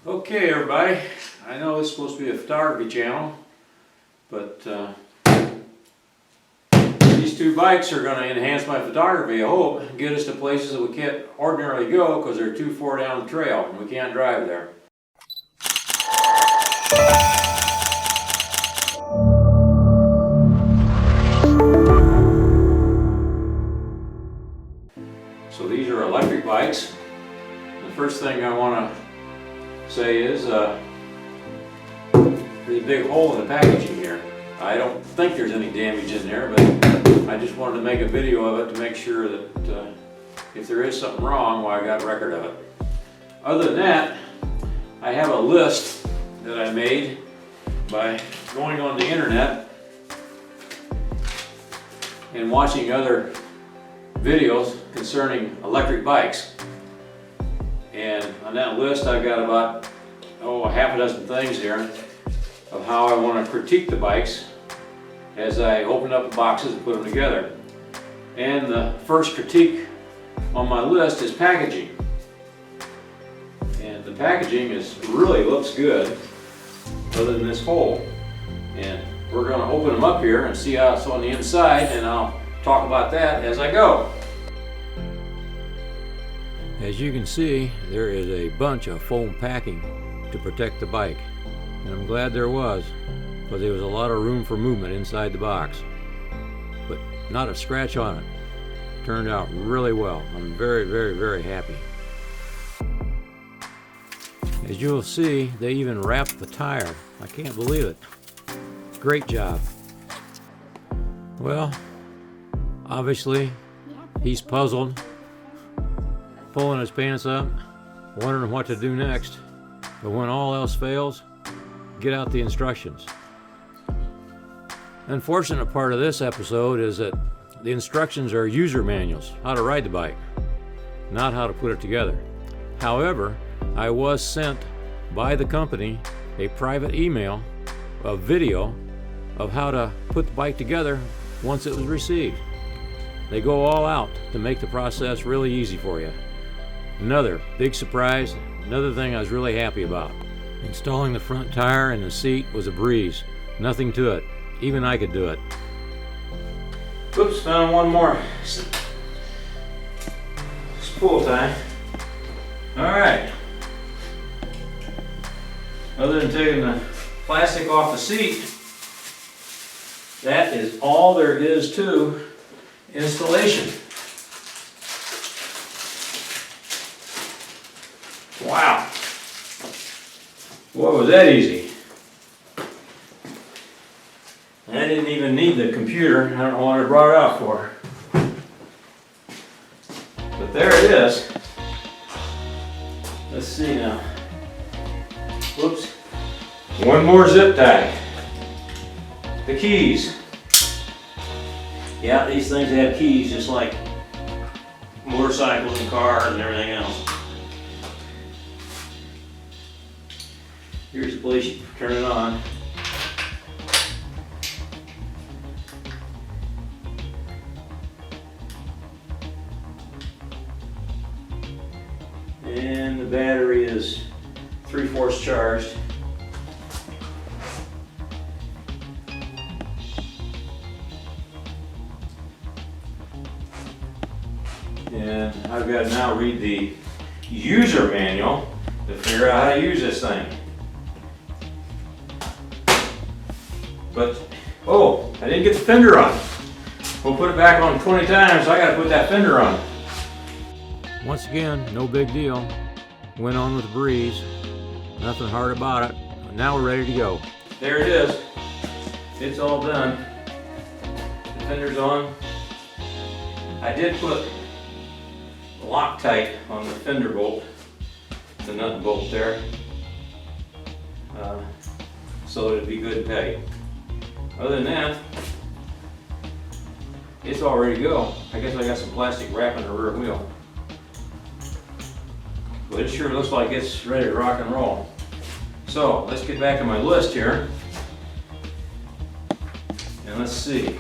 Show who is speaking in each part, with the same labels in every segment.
Speaker 1: Okay everybody, I know it's supposed to be a photography channel, but these two bikes are going to enhance my photography, I hope, and get us to places that we can't ordinarily go because they're too far down the trail and we can't drive there. So these are electric bikes. The first thing I want to say is there's a big hole in the packaging here. I don't think there's any damage in there, but I just wanted to make a video of it to make sure that if there is something wrong, well, I got record of it. Other than that, I have a list that I made by going on the internet and watching other videos concerning electric bikes. And on that list I've got about a half a dozen things here of how I want to critique the bikes as I open up the boxes and put them together. And the first critique on my list is packaging. And the packaging really looks good other than this hole. And we're going to open them up here and see how it's on the inside, and I'll talk about that as I go. As you can see, there is a bunch of foam packing to protect the bike, and I'm glad there was, because there was a lot of room for movement inside the box, but not a scratch on it. Turned out really well. I'm very, very, very happy. As you'll see, they even wrapped the tire. I can't believe it. Great job. Well, obviously he's puzzled, pulling his pants up, wondering what to do next. But when all else fails, get out the instructions. Unfortunate part of this episode is that the instructions are user manuals, how to ride the bike, not how to put it together. However, I was sent by the company a private email, a video of how to put the bike together once it was received. They go all out to make the process really easy for you. Another big surprise, another thing I was really happy about. Installing the front tire and the seat was a breeze. Nothing to it. Even I could do it. Oops, found one more spool tie. Alright. Other than taking the plastic off the seat, that is all there is to installation. Wow. Boy, was that easy. I didn't even need the computer. I don't know what I brought it out for. But there it is. Let's see now. Whoops. One more zip tie. The keys. Yeah, these things have keys just like motorcycles and cars and everything else. Here's the place you turn it on. And the battery is 3/4 charged. And I've got to now read the user manual to figure out how to use this thing. But, oh, I didn't get the fender on. We'll put it back on 20 times, so I got to put that fender on. Once again, no big deal. Went on with the breeze. Nothing hard about it. Now we're ready to go. There it is. It's all done. The fender's on. I did put Loctite on the fender bolt, the nut and bolt there, so it'd be good and tight. Other than that, it's all ready to go. I guess I got some plastic wrapping the rear wheel. But it sure looks like it's ready to rock and roll. So let's get back to my list here. And let's see.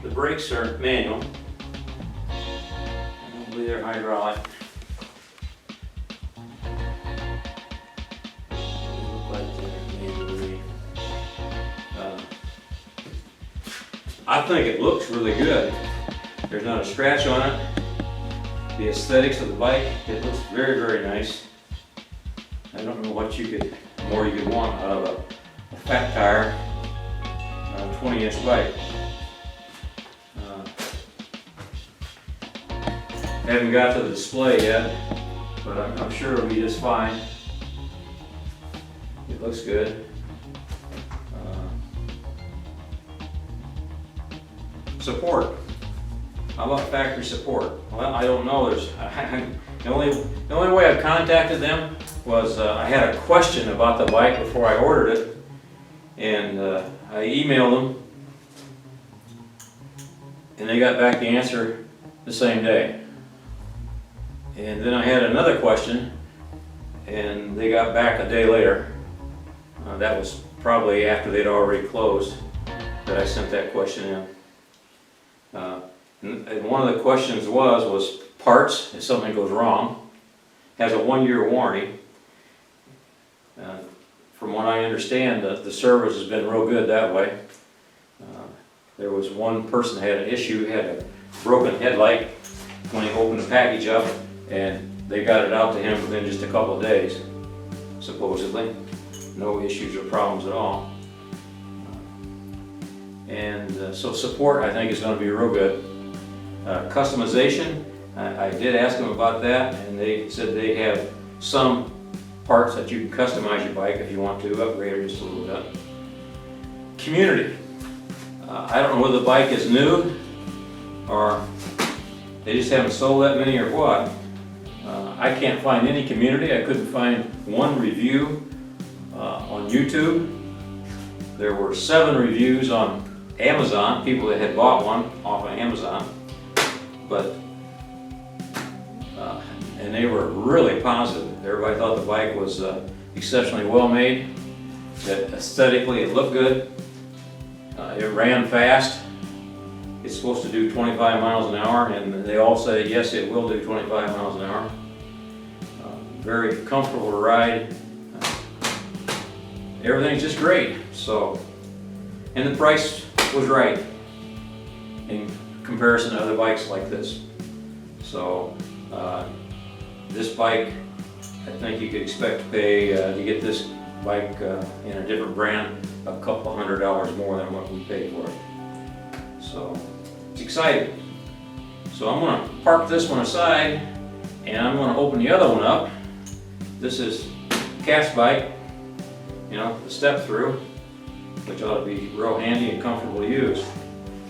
Speaker 1: The brakes are manual. I don't believe they're hydraulic. They look like they're manually. I think it looks really good. There's not a scratch on it. The aesthetics of the bike, it looks very, very nice. I don't know what more you could want out of a fat tire, 20-inch bike. Haven't got to the display yet, but I'm sure it'll be just fine. It looks good. Support. How about factory support? Well, I don't know. The only way I've contacted them was I had a question about the bike before I ordered it, and I emailed them, and they got back the answer the same day. And then I had another question, and they got back a day later. That was probably after they'd already closed that I sent that question in. And one of the questions was parts, if something goes wrong. Has a 1-year warranty. From what I understand, the service has been real good that way. There was one person that had an issue, had a broken headlight when he opened the package up, and they got it out to him within just a couple of days, supposedly. No issues or problems at all. So support, I think, is going to be real good. Customization, I did ask them about that, and they said they have some parts that you can customize your bike if you want to upgrade it just a little bit. Community. I don't know whether the bike is new or they just haven't sold that many or what. I can't find any community. I couldn't find one review on YouTube. There were 7 reviews on Amazon, people that had bought one off of Amazon, and they were really positive. Everybody thought the bike was exceptionally well made, that aesthetically it looked good, it ran fast. It's supposed to do 25 miles an hour, and they all say yes, it will do 25 miles an hour. Very comfortable to ride. Everything's just great. So, and the price was right in comparison to other bikes like this. So this bike, I think you could expect to pay to get this bike in a different brand a couple $100 more than what we paid for it. So it's exciting. So I'm going to park this one aside, and I'm going to open the other one up. This is cast bike, you know, the step through, which ought to be real handy and comfortable to use.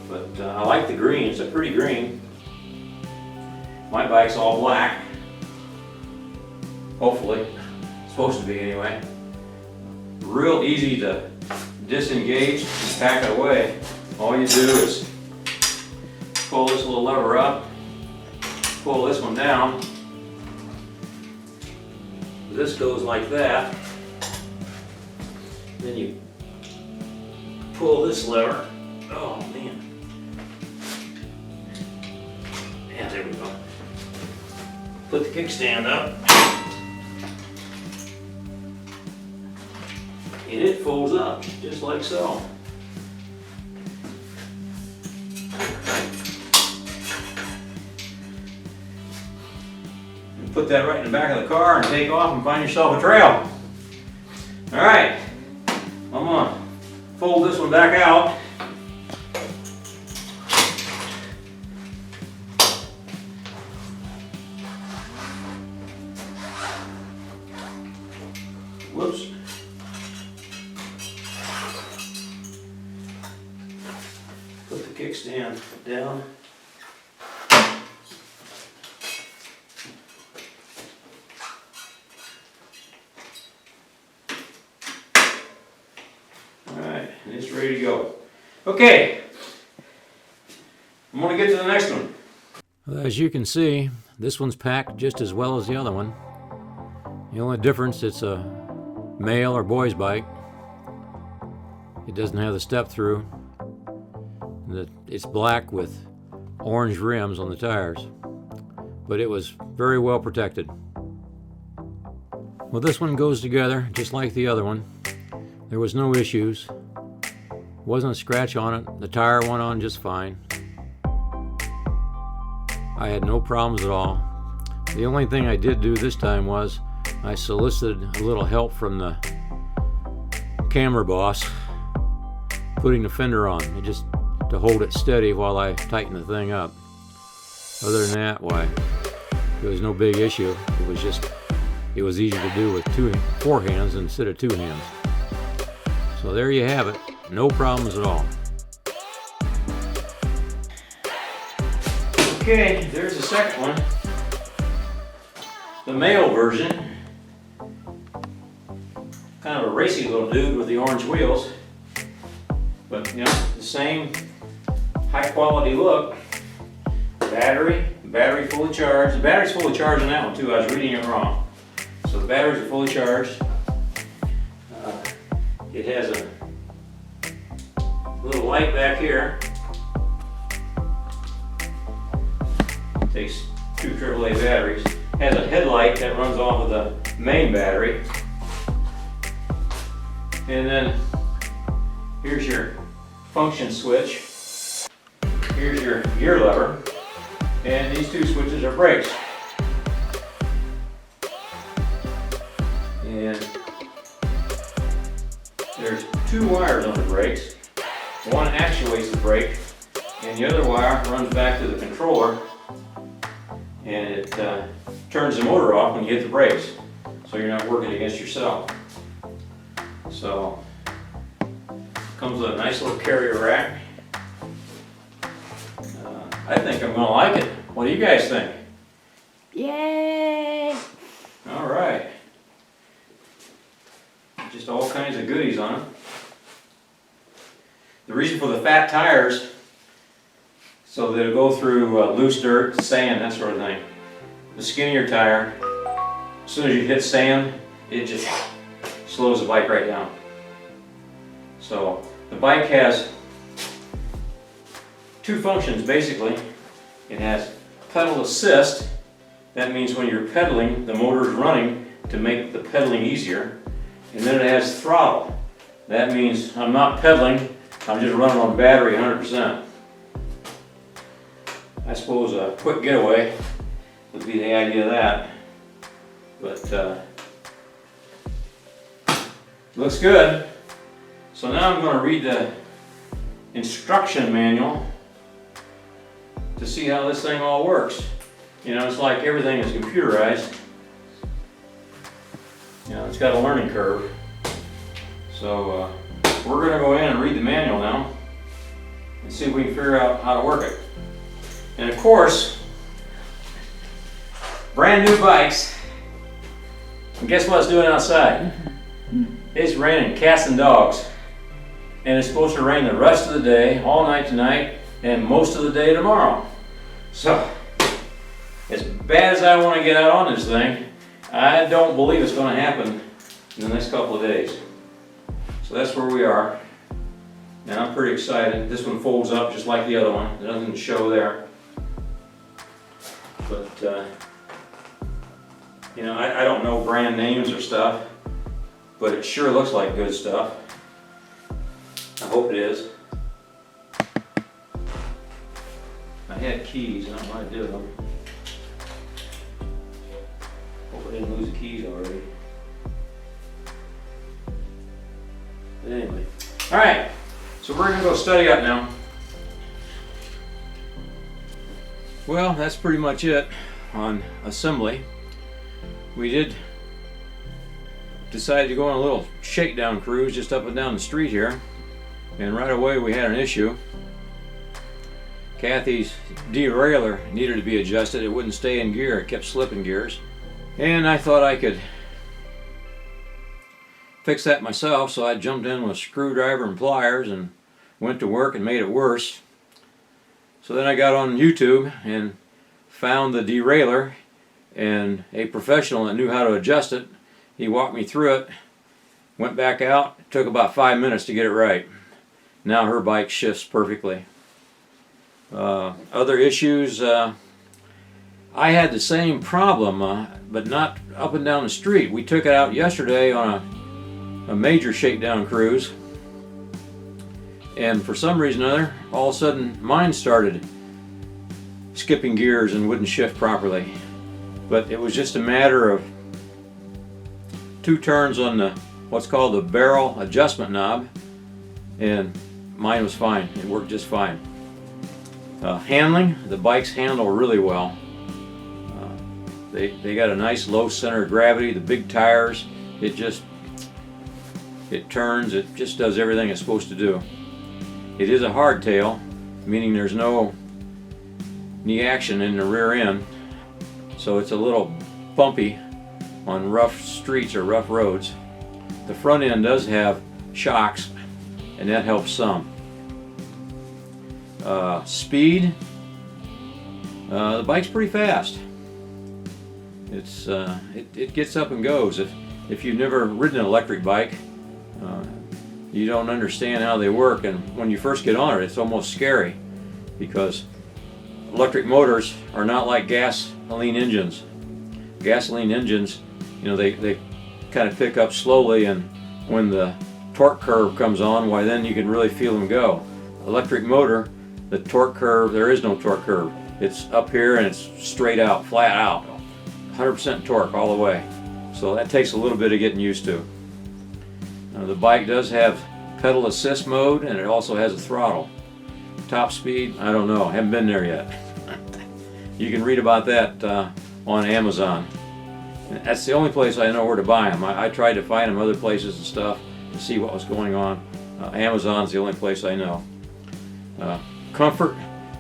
Speaker 1: But I like the green. It's a pretty green. My bike's all black. Hopefully. It's supposed to be anyway. Real easy to disengage and pack it away. All you do is pull this little lever up, pull this one down. This goes like that. Then you pull this lever. Oh man. Yeah, there we go. Put the kickstand up. And it folds up, just like so. And put that right in the back of the car and take off and find yourself a trail. Alright, I'm gonna fold this one back out. Whoops. Put the kickstand down. Alright, and it's ready to go. Okay, I'm going to get to the next one.
Speaker 2: Well, as you can see, this one's packed just as well as the other one. The only difference, it's a male or boy's bike. It doesn't have the step through.
Speaker 1: It's black with orange rims on the tires, but it was very well protected. Well, this one goes together just like the other one. There was no issues. Wasn't a scratch on it. The tire went on just fine. I had no problems at all. The only thing I did do this time was I solicited a little help from the camera boss putting the fender on, just to hold it steady while I tighten the thing up. Other than that, why, there was no big issue. It was easy to do with 4 hands instead of 2 hands. So there you have it. No problems at all. Okay, there's the second one. The male version. Kind of a racy little dude with the orange wheels. But, you know, the same high quality look. Battery fully charged. The battery's fully charged on that one too. I was reading it wrong. So the batteries are fully charged. It has a little light back here. Takes 2 AAA batteries. Has a headlight that runs off of the main battery. And then here's your function switch. Here's your gear lever. And these 2 switches are brakes. And there's 2 wires on the brakes. One actuates the brake, and the other wire runs back to the controller, and it turns the motor off when you hit the brakes, so you're not working against yourself. So, comes with a nice little carrier rack. I think I'm gonna like it. What do you guys think?
Speaker 3: Yay!
Speaker 1: All right. Just all kinds of goodies on them. The reason for the fat tires, so that it'll go through loose dirt, sand, that sort of thing. The skinnier tire, as soon as you hit sand, it just slows the bike right down. So the bike has 2 functions basically. It has pedal assist. That means when you're pedaling, the motor is running to make the pedaling easier. And then it has throttle. That means I'm not pedaling, I'm just running on battery 100%. I suppose a quick getaway would be the idea of that. But looks good. So now I'm going to read the instruction manual to see how this thing all works. You know, it's like everything is computerized. You know, it's got a learning curve. So we're going to go in and read the manual now and see if we can figure out how to work it. And of course, brand new bikes. And guess what it's doing outside? It's raining cats and dogs. And it's supposed to rain the rest of the day, all night tonight, and most of the day tomorrow. So, as bad as I want to get out on this thing, I don't believe it's going to happen in the next couple of days. So that's where we are. And I'm pretty excited. This one folds up just like the other one. There's nothing to show there. But, you know, I don't know brand names or stuff, but it sure looks like good stuff. I hope it is. I had keys, I don't know what I did with them. Hope I didn't lose the keys already. But anyway. Alright, so we're going to go study up now. Well, that's pretty much it on assembly. We did decide to go on a little shakedown cruise just up and down the street here. And right away we had an issue. Kathy's derailleur needed to be adjusted. It wouldn't stay in gear. It kept slipping gears. And I thought I could fix that myself, so I jumped in with a screwdriver and pliers and went to work and made it worse. So then I got on YouTube and found the derailleur and a professional that knew how to adjust it. He walked me through it, went back out. It took about 5 minutes to get it right. Now her bike shifts perfectly. Other issues, I had the same problem, but not up and down the street. We took it out yesterday on a major shakedown cruise, and for some reason or other, all of a sudden mine started skipping gears and wouldn't shift properly. But it was just a matter of 2 turns on the what's called the barrel adjustment knob, and mine was fine. It worked just fine. Handling, the bikes handle really well. They got a nice low center of gravity, the big tires, it turns, it just does everything it's supposed to do. It is a hardtail, meaning there's no knee action in the rear end, so it's a little bumpy on rough streets or rough roads. The front end does have shocks, and that helps some. Speed, the bike's pretty fast. It gets up and goes. If you've never ridden an electric bike, you don't understand how they work, and when you first get on it, it's almost scary, because electric motors are not like gasoline engines. Gasoline engines, you know, they kind of pick up slowly, and when the torque curve comes on, why then you can really feel them go. Electric motor, the torque curve, there is no torque curve. It's up here and it's straight out, flat out. 100% torque all the way. So that takes a little bit of getting used to. The bike does have pedal assist mode, and it also has a throttle. Top speed, I don't know, haven't been there yet. You can read about that on Amazon. That's the only place I know where to buy them. I tried to find them other places and stuff to see what was going on. Amazon's the only place I know. Comfort,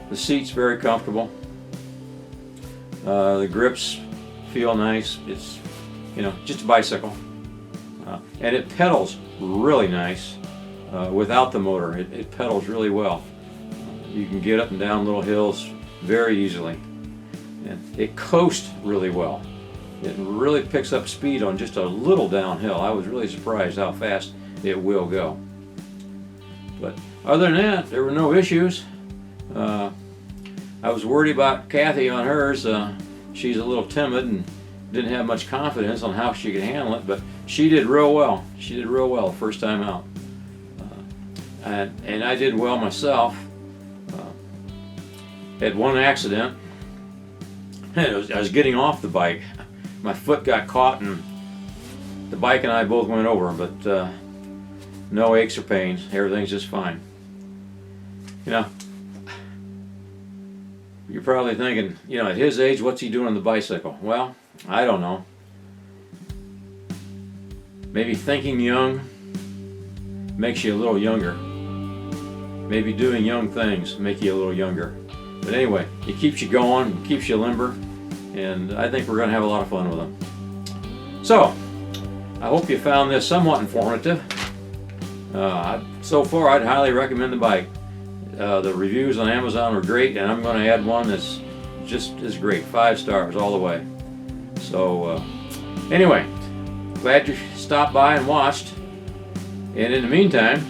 Speaker 1: the seat's very comfortable. The grips feel nice. It's, you know, just a bicycle. And it pedals really nice without the motor. It pedals really well. You can get up and down little hills very easily. And it coasts really well. It really picks up speed on just a little downhill. I was really surprised how fast it will go. But other than that, there were no issues. I was worried about Kathy on hers. She's a little timid and didn't have much confidence on how she could handle it, but she did real well. She did real well the first time out. And I did well myself. Had one accident. I was getting off the bike. My foot got caught and the bike and I both went over, but no aches or pains. Everything's just fine. You know, you're probably thinking, you know, at his age, what's he doing on the bicycle? Well, I don't know. Maybe thinking young makes you a little younger. Maybe doing young things make you a little younger. But anyway, it keeps you going, it keeps you limber, and I think we're going to have a lot of fun with them. So, I hope you found this somewhat informative. So far, I'd highly recommend the bike. The reviews on Amazon were great, and I'm going to add one that's just as great. 5 stars all the way. So, anyway, glad you stopped by and watched. And in the meantime,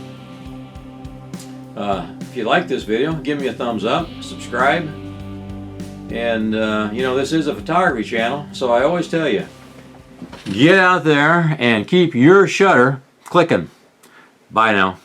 Speaker 1: if you like this video, give me a thumbs up, subscribe. And, you know, this is a photography channel, so I always tell you, get out there and keep your shutter clicking. Bye now.